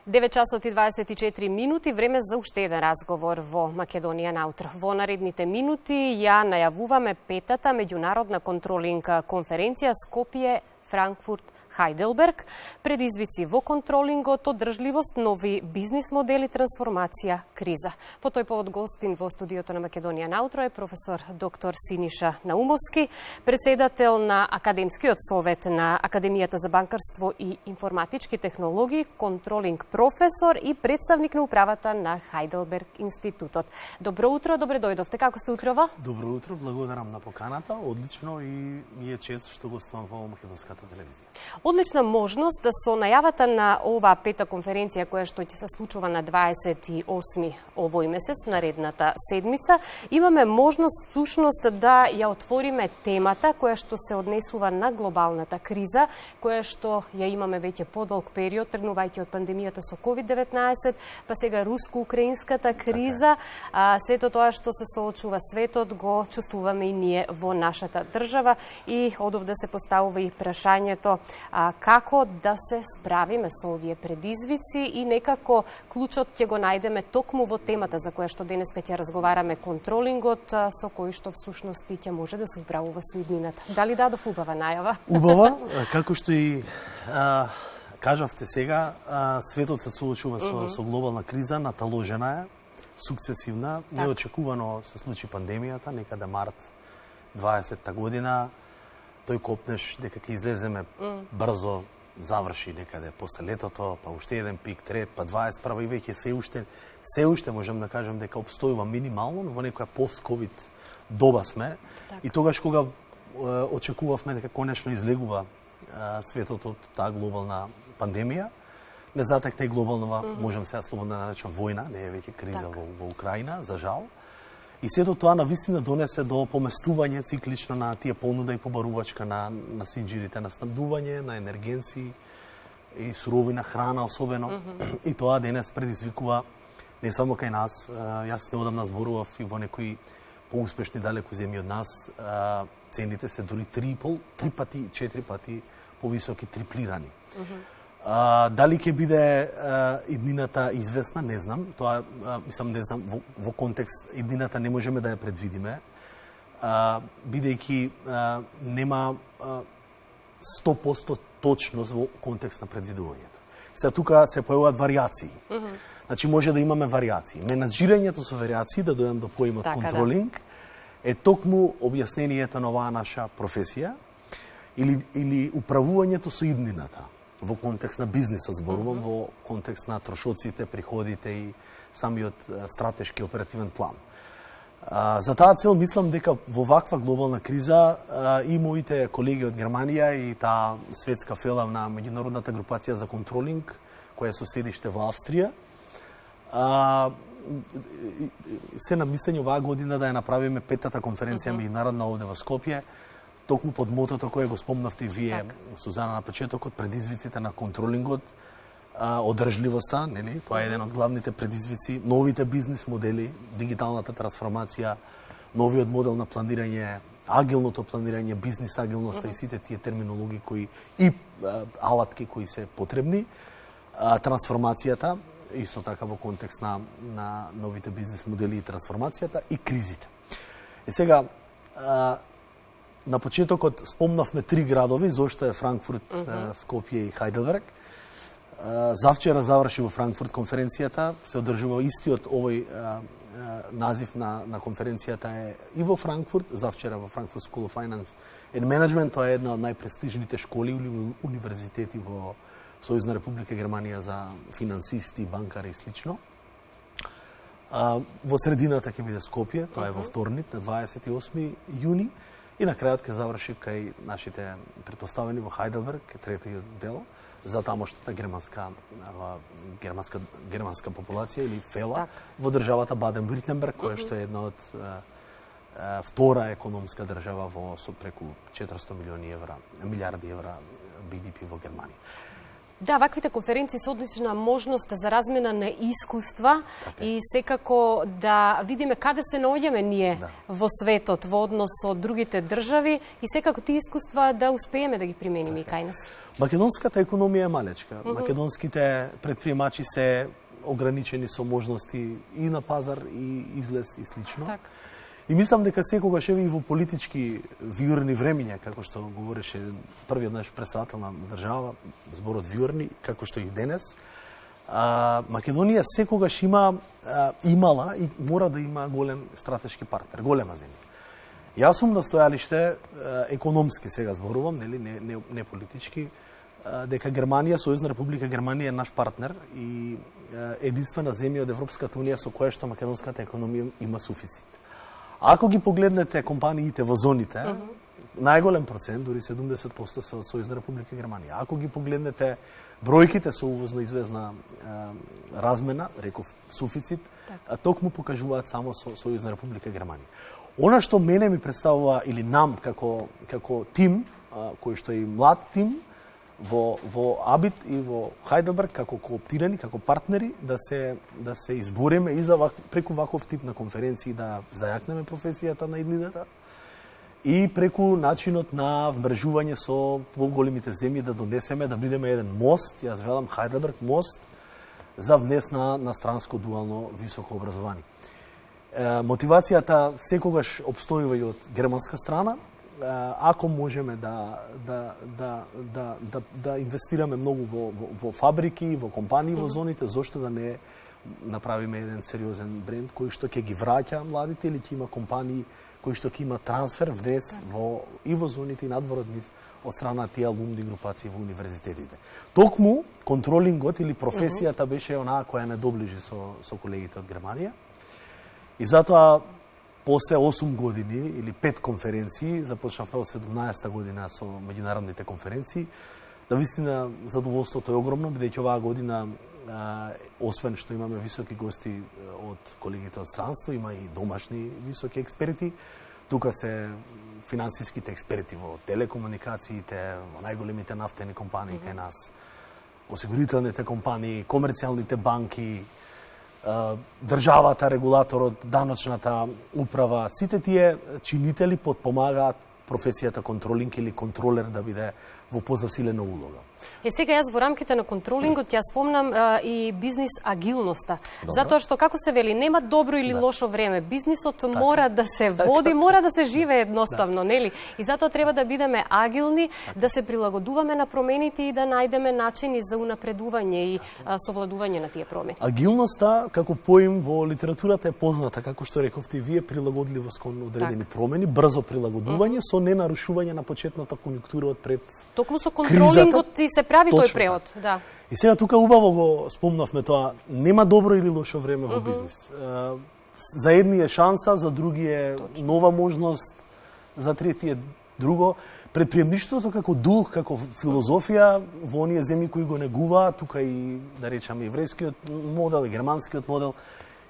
9 часот и 24 минути, време за уште еден разговор во Македонија наутро. Во наредните минути ја најавуваме петата меѓународна контролинг конференција Скопје, Франкфурт, Хајделберг, предизвици во контролингот, одржливост, нови бизнис модели, трансформација, криза. По тој повод гостин во студиото на Македонија наутро е професор доктор Синиша Наумовски, председател на Академскиот совет на Академијата за банкарство и информатички технологии, контролинг професор и представник на управата на Хајделберг институтот. Добро утро, добре дојдовте. Како сте утрова? Добро утро, благодарам на поканата. Одлично и ми е чест што гостувам во македонската телевизија. Одлична можност да со најавата на оваа пета конференција која што ќе се случува на 28 овој месец, наредната седмица, имаме можност всушност да ја отвориме темата која што се однесува на глобалната криза, која што ја имаме веќе подолг период, тргнувајќи од пандемијата со COVID-19, па сега руско-украинската криза, сето тоа што се соочува светот го чувствуваме и ние во нашата држава и одовде се поставува и прашањето како да се справиме со овие предизвици и некако клучот ќе го најдеме токму во темата за која што денеска ќе разговараме, контролингот, со кој што всушност ќе може да се управува со иднината. Дали дадов убава најава? Убава, како што и кажавте сега, светот се соочува со глобална криза, наталожена е, сукцесивна, неочекувано се случи пандемијата, некаде март 20-та година. Тој копнеш дека ќе излеземе брзо, заврши некаде после летото, па уште еден пик, трет, па 21 и веќе се уште можам да кажам дека обстојува минимално, но во некоја пост-ковид доба сме. Так. И тогаш кога очекувавме дека конечно излегува светот од таа глобална пандемија, не затекне глобална, можам сега слободно да наречам војна, не е веќе криза во Украина, за жал. И сето тоа навистина донесе до поместување циклично на тие понуда и побарувачка на синџирите на снабдување, на енергенци и суровина, храна особено. И тоа денес предизвикува не само кај нас, јас неодамна зборував и во некои поуспешни далеку земји од нас, цените се дури 3 пати, 4 пати повисоки, триплирани. Дали ќе биде иднината известна, не знам. Тоа, мислам, не знам, во контекст иднината не можеме да ја предвидиме, бидејќи нема 100% точност во контекст на предвидувањето. Сега тука се појавуваат варијации. Значи може да имаме варијации. Менаџирањето со варијации, да дојдам до поимот контролинг, е токму објаснението на оваа наша професија или управувањето со иднината. Во контекст на бизнисот зборувам, во контекст на трошоците, приходите и самиот стратешки оперативен план. За таа цел мислам дека во ваква глобална криза и моите колеги од Германија и таа светска фела на меѓународната групација за контролинг, која е со седиште во Австрија, се на мислење оваа година да ја направиме петата конференција меѓународна овде во Скопје, токму под мотото кое го спомнавте вие, Сузана, на почетокот, предизвиците на контролингот, одржливоста, нели? Тоа е еден од главните предизвици, новите бизнис модели, дигиталната трансформација, новиот модел на планирање, агилното планирање, бизнис агилноста и сите тие терминологии кои и алатки кои се потребни, трансформацијата, исто така во контекст на новите бизнис модели и трансформацијата и кризите. И сега на почетокот спомнавме 3 градови, зошто е Франкфурт, Скопје и Хајделберг. Завчера заврши во Франкфурт конференцијата, се одржува истиот овој назив на конференцијата е и во Франкфурт, завчера во Frankfurt School of Finance and Management, тоа е една од најпрестижните школи или универзитети во Сојузна Република Германија за финансисти, банкари и слично. Во средината ќе биде Скопје, тоа е во вторник на 28 јуни. И на крајот ќе заврши кај нашите претпоставени во Хајделберг, третиот дел, за тамошната германска популација или фела во државата Баден-Виртенберг, која што е една од втора економска држава со преку 400 милиарди евра BDP во Германија. Да, ваквите конференции се одлична можност за размена на искуства и секако да видиме каде се наоѓаме ние во светот во однос со другите држави и секако тие искуства да успееме да ги примениме и кај нас. Македонската економија е малечка. Македонските предприемачи се ограничени со можности и на пазар, и излез, и слично. Так. И мислам дека секогаш еве и во политички виорни времиња, како што говореше првиот наш председател на држава, зборот виорни, како што и денес, Македонија секогаш имала и мора да има голем стратешки партнер, голема земја. Јас сум на стојалиште економски сега зборувам, нели, не политички, дека Германија, Сојузна република Германија е наш партнер и единствена земја од Европската унија со која што македонската економија има суфицит. Ако ги погледнете компаниите во зоните, најголем процент, дури 70% се од Сојузна република Германија. Ако ги погледнете бројките со увозно-извезна размена, реков суфицит, токму покажуваат само со Сојузна република Германија. Она што мене ми представува, или нам како тим, кој што е и млад тим, во Абит и во Хајделберг, како кооптирани, како партнери, да се избориме и за преку ваков тип на конференции да зајакнеме професијата на иднината и преку начинот на вмрежување со поголемите земји да донесеме, да бидеме еден мост, јас велам Хајделберг мост, за внес на странско дуално високо образование. Мотивацијата секогаш обстојува и од германска страна. Ако можеме да инвестираме многу во фабрики, во компании, во зоните, зошто да не направиме еден сериозен бренд кој што ќе ги враќа младите или ќе има компании кои што ќе има трансфер внес и во зоните и надвор од нив од страна тие алумни групации во универзитетите. Токму контролингот или професијата беше онаа која не доближи со колегите од Германија. И затоа после 8 години или 5 конференции, започнавме од 17-та година со меѓународните конференции, да вистина задоволството е огромно, бидејќи оваа година, освен што имаме високи гости од колегите од странство, има и домашни високи експерти. Тука се финансиските експерти во телекомуникациите, во најголемите нафтени компании кај нас, осигурителните компании, комерцијалните банки, државата, регулаторот, даночната управа, сите тие чинители подпомагаат професијата контролинг или контролер да биде во позасилена улога. Сега јас во рамките на контролингот ја спомнам и бизнис агилноста. Затоа што, како се вели, нема добро или лошо време. Бизнисот мора да се води, мора да се живее едноставно, нели? И затоа треба да бидеме агилни, да се прилагодуваме на промените и да најдеме начини за унапредување и совладување на тие промени. Агилноста, како поим во литературата е позната, како што рековте вие, прилагодливост кон одредени промени, брзо прилагодување со ненарушување на почетната конјунктура од пред токму со контролингот и се прави тој превод, да. И сега тука убаво го спомнавме тоа, нема добро или лошо време во бизнис. За едни е шанса, за други е нова можност, за трети е друго. Предприемништвото како дух, како филозофија во оние земји кои го негува, тука и да речеме еврејскиот модел, и германскиот модел,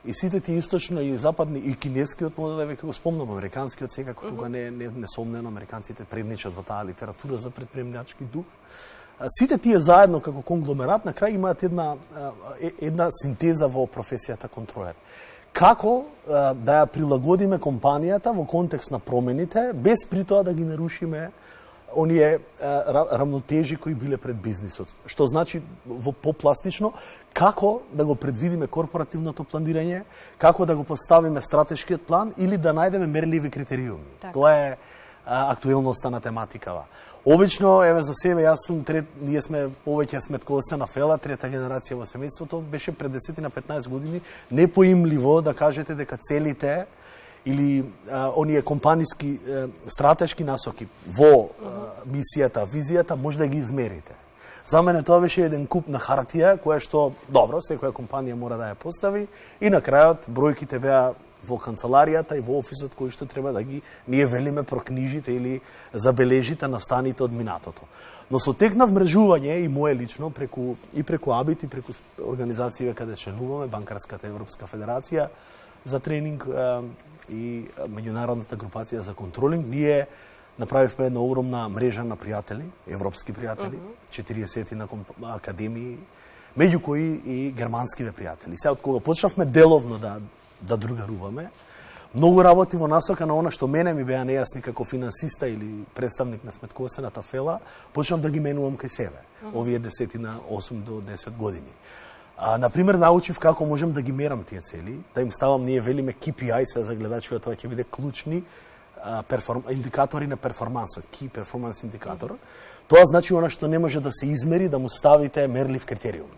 и сите тие источно и западни и кинескиот модел, веќе го спомнам, американскиот секако тука не сомнено, американците предничат во таа литература за предприемнички дух. Сите тие заедно како конгломерат на крај имаат една синтеза во професијата контролер. Како да ја прилагодиме компанијата во контекст на промените, без при тоа да ги нарушиме оние рамнотежи кои биле пред бизнисот. Што значи во попластично, како да го предвидиме корпоративното планирање, како да го поставиме стратешкиот план или да најдеме мерливи критериуми. Тоа е актуелноста на тематикава. Обично, еве за себе, ние сме повеќе сметководствена фела, трета генерација во семејството, беше пред 10 на 15 години непоимливо да кажете дека целите или оние компаниски стратешки насоки во мисијата, визијата, може да ги измерите. За мене тоа беше еден куп на хартија, која што, добро, секоја компанија мора да ја постави и на крајот бројките беа во канцеларијата и во офисот кој што треба да ги ние велиме прокнижите или забележите на станите од минатото. Но со тек на вмрежување и мое лично преку Абит и преку организације каде членуваме, Банкарската Европска федерација за тренинг и меѓународната групација за контролинг, ние направивме една огромна мрежа на пријатели, европски пријатели, 40 на академии, меѓу кои и германскиве пријатели. Сега, од кога почнавме деловно да другаруваме, многу работи во насока на она што мене ми беа нејасни како финансиста или представник на сметководствената фела, почнав да ги менувам кај себе, овие 10 на 8 до 10 години. Например, научив како можем да ги мерам тие цели, да им ставам, ние велиме KPI, сега за гледачите тоа ќе биде клучни индикатори на перформансот, Key Performance Indicator. Тоа значи она што не може да се измери, да му ставите мерлив критериум.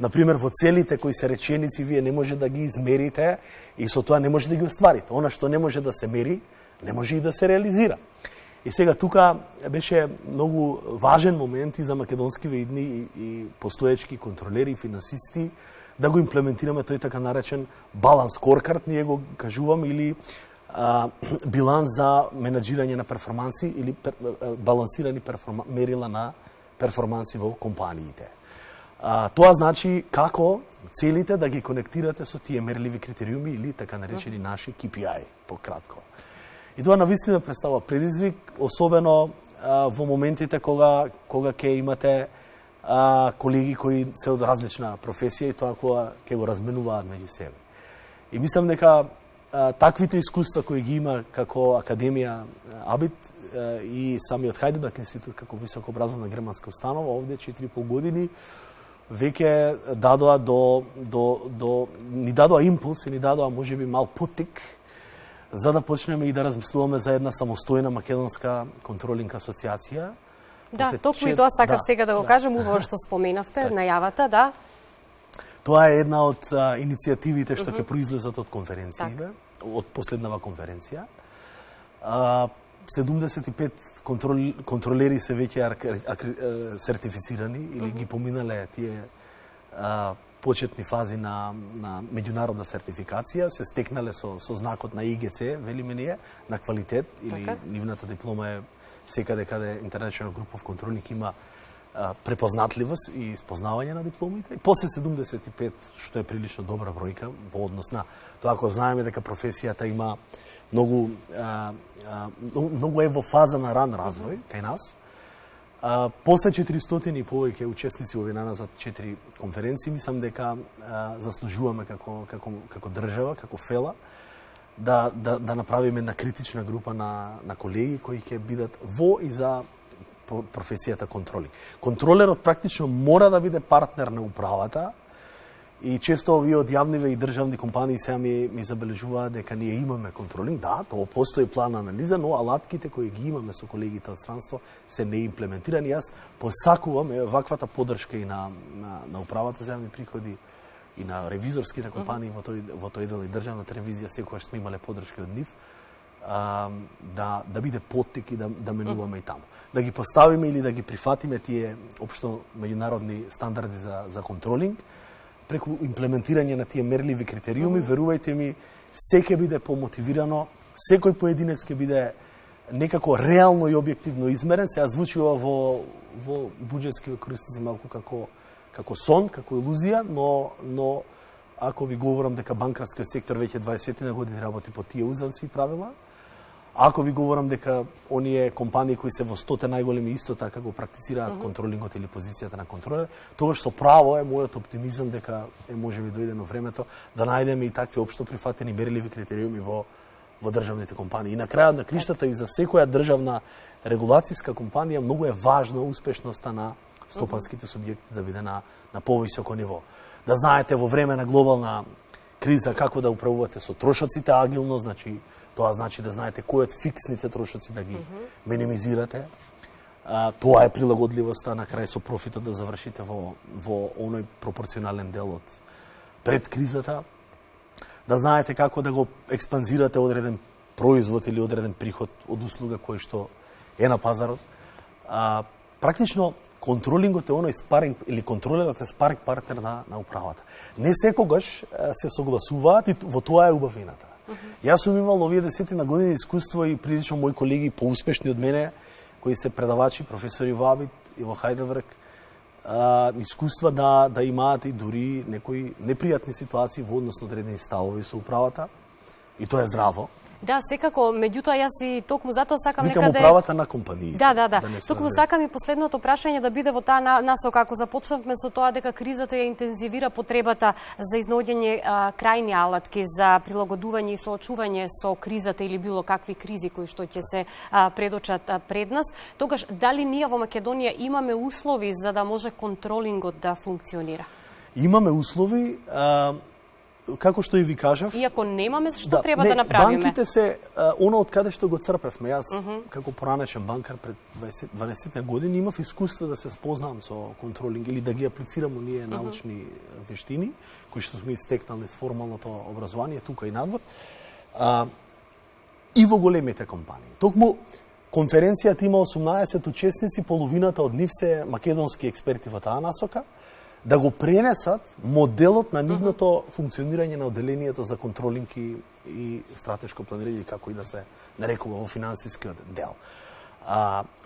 Например, во целите кои се реченици, вие не може да ги измерите и со тоа не може да ги остварите. Она што не може да се мери, не може и да се реализира. И сега тука беше многу важен момент и за македонски идни и постоечки контролери и финансисти да го имплементираме тој така наречен баланс скоркард, ние го кажуваме, или биланс за менаџирање на перформанси или балансирани мерила на перформанси во компаниите. Тоа значи како целите да ги конектирате со тие мерливи критериуми или така наречени наши KPI, пократко. И тоа навистина представува предизвик, особено во моментите кога ќе имате колеги кои се од различна професија и тоа кога ќе го разменуваат меѓу себе. И мислам дека таквите искуства кои ги има како Академија АБИТ и самиот Хајдеберг институт како високообразовна германска установа овде 4,5 години веќе дадоа ни дадоа импулс и ни дадоа можеби мал поттик за да почнеме и да размислуваме за една самостојна македонска контролинг асоциација. Да, токму и тоа сакав сега да го кажам, убаво што споменавте, најавата, да. Тоа е една од иницијативите што ќе произлезат од конференциите, од последнава конференција. 75 контролери се веќе сертифицирани или ги поминале тие почетни фази на меѓународна сертификација, се стекнале со знакот на ИГЦ, велиме ние, на квалитет, или нивната диплома е секаде каде International Group of Controlling има препознатливост и спознавање на дипломите. И после 75, што е прилично добра бројка во однос на тоа, ако знаеме дека професијата има многу е во фаза на ран развој кај нас. После 400 и повеќе учесници во вина за 4 конференции, мислам дека заслужуваме како држава, како фела, да направиме една критична група на колеги кои ќе бидат во и за професијата контролинг. Контролерот практично мора да биде партнер на управата и често овие од јавниве и државни компании сега ми забележуваат дека ние имаме контролинг. Да, тоа постои план анализа, но алатките кои ги имаме со колегите од странство се не имплементирани. Јас посакувам ваквата поддршка и на управата за јавни приходи и на ревизорските компании во тој дел и државната ревизија, секогаш сме имале поддршка од нив, да биде поттик и да менуваме и таму. Да ги поставиме или да ги прифатиме тие општо меѓународни стандарди за контролинг, преку имплементирање на тие мерливи критериуми, верувајте ми, се ќе биде помотивирано, секој поединец ќе биде некако реално и објективно измерен. Сега звучи ова во буџетски користници малку како сон, како илузија, но ако ви говорам дека банкарскиот сектор веќе 20 на години работи по тие узанци и правила, ако ви говорам дека оние компании кои се во 100 најголеми исто така го практицираат контролингот или позицијата на контролер, тогаш со право е мојот оптимизам дека можеби дојдено времето да најдеме и такви општо прифатени мерливи критериуми во државните компании. И на крајот на криштата и за секоја државна регулацијска компанија многу е важна успешноста на стопанските субјекти да биде на повисоко ниво. Да знаете во време на глобална криза како да управувате со трошоците агилно, значи тоа значи да знаете кои од фиксните трошоци да ги минимизирате. Тоа е прилагодливоста на крај со профитот да завршите во оној пропорционален дел од пред кризата. Да знаете како да го експанзирате одреден производ или одреден приход од услуга кој што е на пазарот. Практично контролингот е оној спаринг или контролерот е спаринг партнер на управата. Не секогаш се согласуваат и во тоа е убавината. Јас сум имал овие 10 на години искуство и прилично мои колеги поуспешни од мене, кои се предавачи, професори во АБИТ и во Хајдеберг, искуства да имаат и дури некои непријатни ситуации во однос на одредени ставови со управата. И тоа е здраво. Да, секако, меѓутоа јас и токму затоа сакам Викам управата на компаниите. Да. Токму сакам и последното прашање да биде во таа насока, ако започнавме со тоа дека кризата ја интензивира потребата за изнаоѓање крајни алатки за прилагодување и соочување со кризата или било какви кризи кои што ќе се предочат пред нас, тогаш дали ние во Македонија имаме услови за да може контролингот да функционира? Имаме услови, како што и ви кажав. Иако немаме, што треба да направиме? Банките се, оно од каде што го црпевме. Јас, како поранешен банкар пред 12 години, имав искуство да се спознам со контролинг или да ги аплицирам оние научни вештини, кои што сме истекнале с формалното образование, тука и надвор, и во големите компании. Токму, конференцијата има 18 учесници, половината од нив се македонски експерти во таа насока, да го пренесат моделот на нивното функционирање на одделението за контролинг и стратешко планирање, како и да се нарекува во финансискиот дел.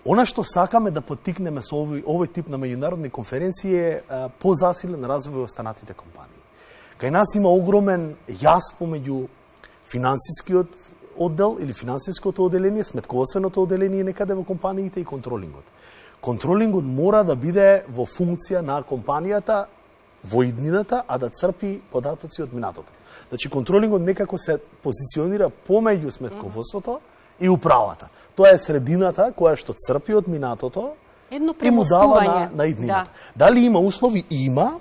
Она што сакаме да поттикнеме со овој тип на меѓународни конференции е позасилен развој во останатите компании. Кај нас има огромен јас помеѓу финансискиот оддел или финансиското одделение, сметководственото одделение некаде во компаниите и контролингот. Контролингот мора да биде во функција на компанијата во иднината, а да црпи податоци од минатото. Значи, контролингот некако се позиционира помеѓу сметководството и управата. Тоа е средината која што црпи од минатото и му дава на иднината. Дали има услови? Има.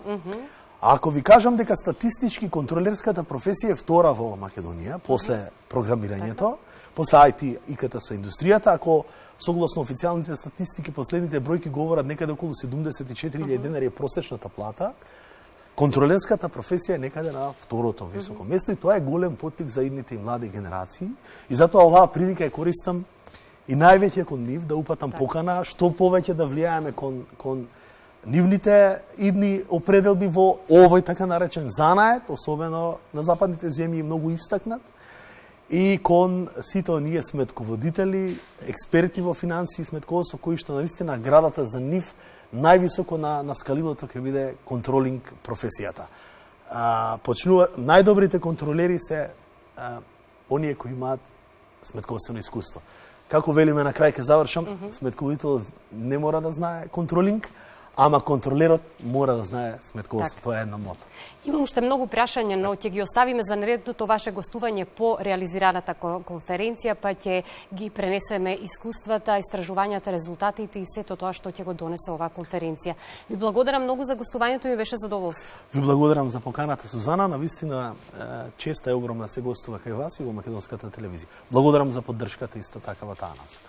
Ако ви кажам дека статистички контролерската професија е втора во Македонија, после програмирањето, после IT, ИКТ са индустријата, ако согласно официјалните статистики, последните бројки говорат некаде околу 74.000 денари е просечната плата, контролерската професија е некаде на второто високо место и тоа е голем поттик за идните и млади генерации. И затоа оваа прилика ја користам и највеќе кон нив да упатам покана што повеќе да влијаеме кон нивните идни определби во овој така наречен занает, особено на западните земји многу истакнат, и кон сите оние сметководители, експерти во финансии и сметководство, кои што навистина градата за нив највисоко на скалилото ќе биде контролинг професијата. Најдобрите контролери се оние кои имаат сметководствено искуство. Како велиме на крај ќе завршам, сметководителот не мора да знае контролинг, ама контролерот мора да знае сметководство. Тоа е едно мото. Имам уште многу прашања, но ќе ги оставиме за наредното ваше гостување по реализираната конференција, па ќе ги пренесеме искуствата, истражувањата, резултатите и сето тоа што ќе го донесе оваа конференција. Ви благодарам многу за гостувањето, ми беше задоволство. Ви благодарам за поканата, Сузана. Навистина честа е огромна се гостува кај вас и во македонската телевизија. Благодарам за поддршката исто така во таа насока.